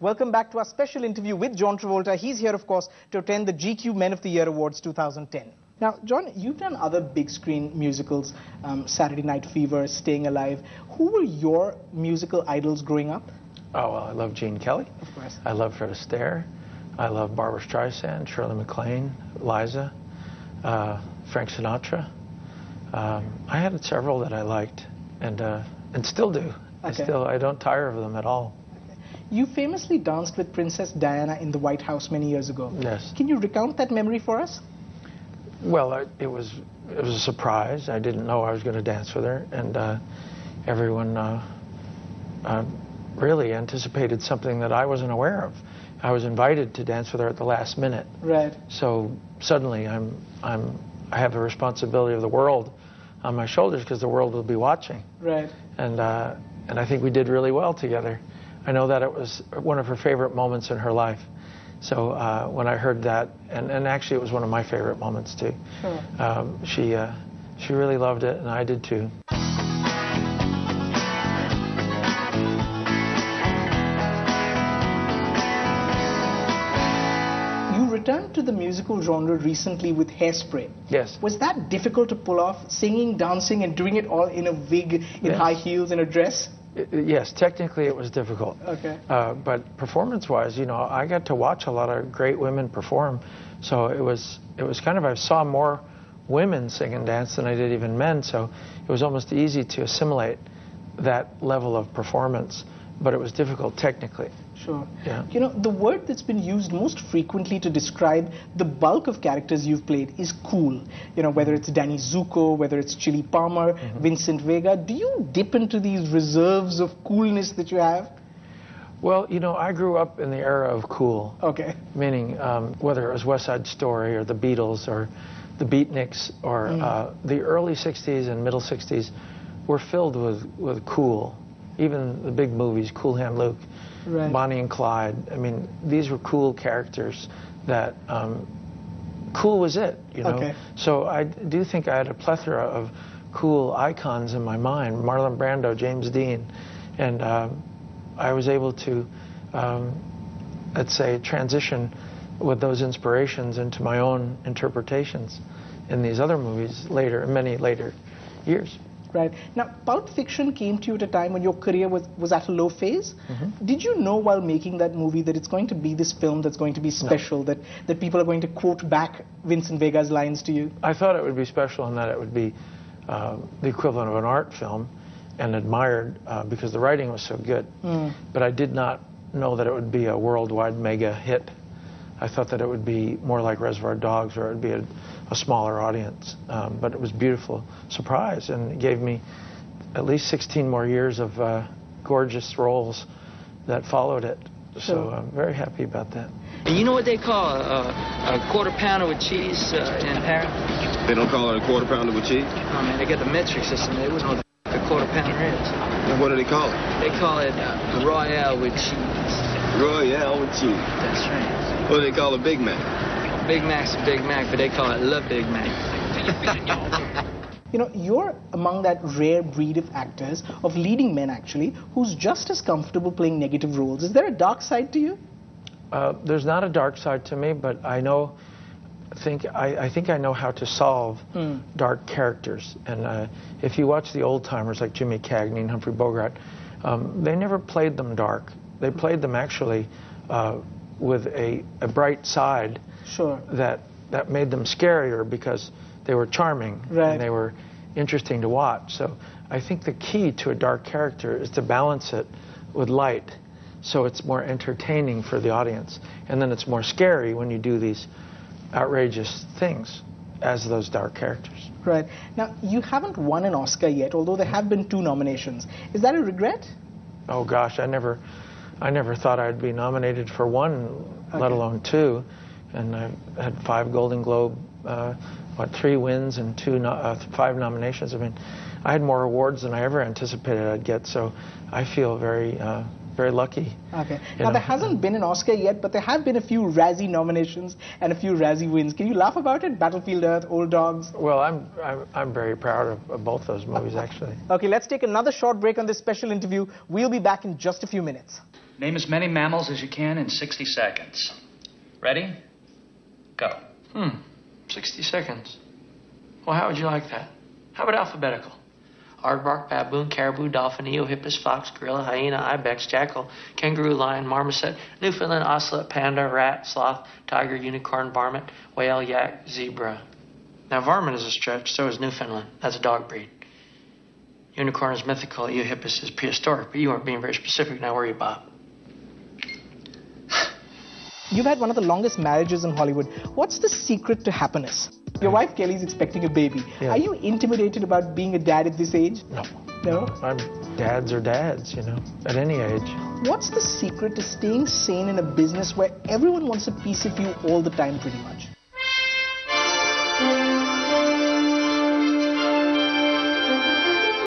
Welcome back to our special interview with John Travolta. He's here, of course, to attend the GQ Men of the Year Awards 2010. Now, John, you've done other big screen musicals, Saturday Night Fever, Staying Alive. Who were your musical idols growing up? Oh, well, I love Gene Kelly. Of course. I love Fred Astaire. I love Barbra Streisand, Shirley MacLaine, Liza, Frank Sinatra. I had several that I liked and still do. Okay. I don't tire of them at all. Okay. You famously danced with Princess Diana in the White House many years ago. Yes. Can you recount that memory for us? Well, it was a surprise. I didn't know I was going to dance with her, and everyone really anticipated something that I wasn't aware of. I was invited to dance with her at the last minute. Right. So suddenly I have the responsibility of the world on my shoulders because the world will be watching. Right. And I think we did really well together. I know that it was one of her favorite moments in her life. So when I heard that, and actually it was one of my favorite moments too. Sure. She really loved it, and I did too. You returned to the musical genre recently with Hairspray. Yes. Was that difficult to pull off, singing, dancing, and doing it all in a wig, in high heels, and a dress? Yes, technically it was difficult. Okay. But performance-wise, you know, I got to watch a lot of great women perform. So it was kind of, I saw more women sing and dance than I did even men. So it was almost easy to assimilate that level of performance. But it was difficult technically. Sure. Yeah. You know, the word that's been used most frequently to describe the bulk of characters you've played is cool. You know, whether it's Danny Zuko, whether it's Chili Palmer, Vincent Vega. Do you dip into these reserves of coolness that you have? Well, you know, I grew up in the era of cool. Okay. Meaning, whether it was West Side Story or the Beatles or the Beatniks or the early 60s and middle 60s were filled with cool. Even the big movies, Cool Hand Luke, right. Bonnie and Clyde. I mean, these were cool characters that, cool was it, you know? Okay. So I do think I had a plethora of cool icons in my mind, Marlon Brando, James Dean, and I was able to, let's say, transition with those inspirations into my own interpretations in these other movies later, many later years. Right. Now, Pulp Fiction came to you at a time when your career was at a low phase. Did you know while making that movie that it's going to be this film that's going to be special, that people are going to quote back Vincent Vega's lines to you? I thought it would be special in that it would be the equivalent of an art film and admired because the writing was so good. But I did not know that it would be a worldwide mega hit. I thought that it would be more like Reservoir Dogs, or it would be a smaller audience. But it was a beautiful surprise, and it gave me at least 16 more years of gorgeous roles that followed it. So I'm very happy about that. And you know what they call a quarter pounder with cheese in Paris? They don't call it a quarter pounder with cheese? Oh, man, they got the metric system. They wouldn't know what a quarter pounder is. And what do they call it? They call it Royale with cheese. Royale with cheese. That's right. What do they call a Big Mac? Big Mac's a Big Mac, but they call it Le Big Mac. You know, you're among that rare breed of actors, of leading men actually, who's just as comfortable playing negative roles. Is there a dark side to you? There's not a dark side to me, but I think I know how to solve dark characters. And if you watch the old timers like Jimmy Cagney and Humphrey Bogart, they never played them dark. They played them actually with a bright side. Sure. That made them scarier because they were charming, right. And they were interesting to watch. So I think the key to a dark character is to balance it with light, so it's more entertaining for the audience, and then it's more scary when you do these outrageous things as those dark characters. Right. Now, you haven't won an Oscar yet, although there have been 2 nominations. Is that a regret? Oh gosh, I never thought I'd be nominated for 1, let alone 2. And I had 5 Golden Globe, 3 wins and 5 nominations. I mean, I had more awards than I ever anticipated I'd get, so I feel very lucky. Okay. Now, there hasn't been an Oscar yet, but there have been a few Razzie nominations and a few Razzie wins. Can you laugh about it? Battlefield Earth, Old Dogs? Well, I'm very proud of both those movies, actually. Okay, let's take another short break on this special interview. We'll be back in just a few minutes. Name as many mammals as you can in 60 seconds. Ready? Go. 60 seconds. Well, how would you like that? How about alphabetical? Aardvark, baboon, caribou, dolphin, eohippus, fox, gorilla, hyena, ibex, jackal, kangaroo, lion, marmoset, Newfoundland, ocelot, panda, rat, sloth, tiger, unicorn, varmint, whale, yak, zebra. Now, varmint is a stretch, so is Newfoundland. That's a dog breed. Unicorn is mythical, eohippus is prehistoric, but you weren't being very specific. Now, where are you, Bob? You've had one of the longest marriages in Hollywood. What's the secret to happiness? Your wife Kelly's expecting a baby. Yeah. Are you intimidated about being a dad at this age? No. No? Dads are dads, at any age. What's the secret to staying sane in a business where everyone wants a piece of you all the time, pretty much?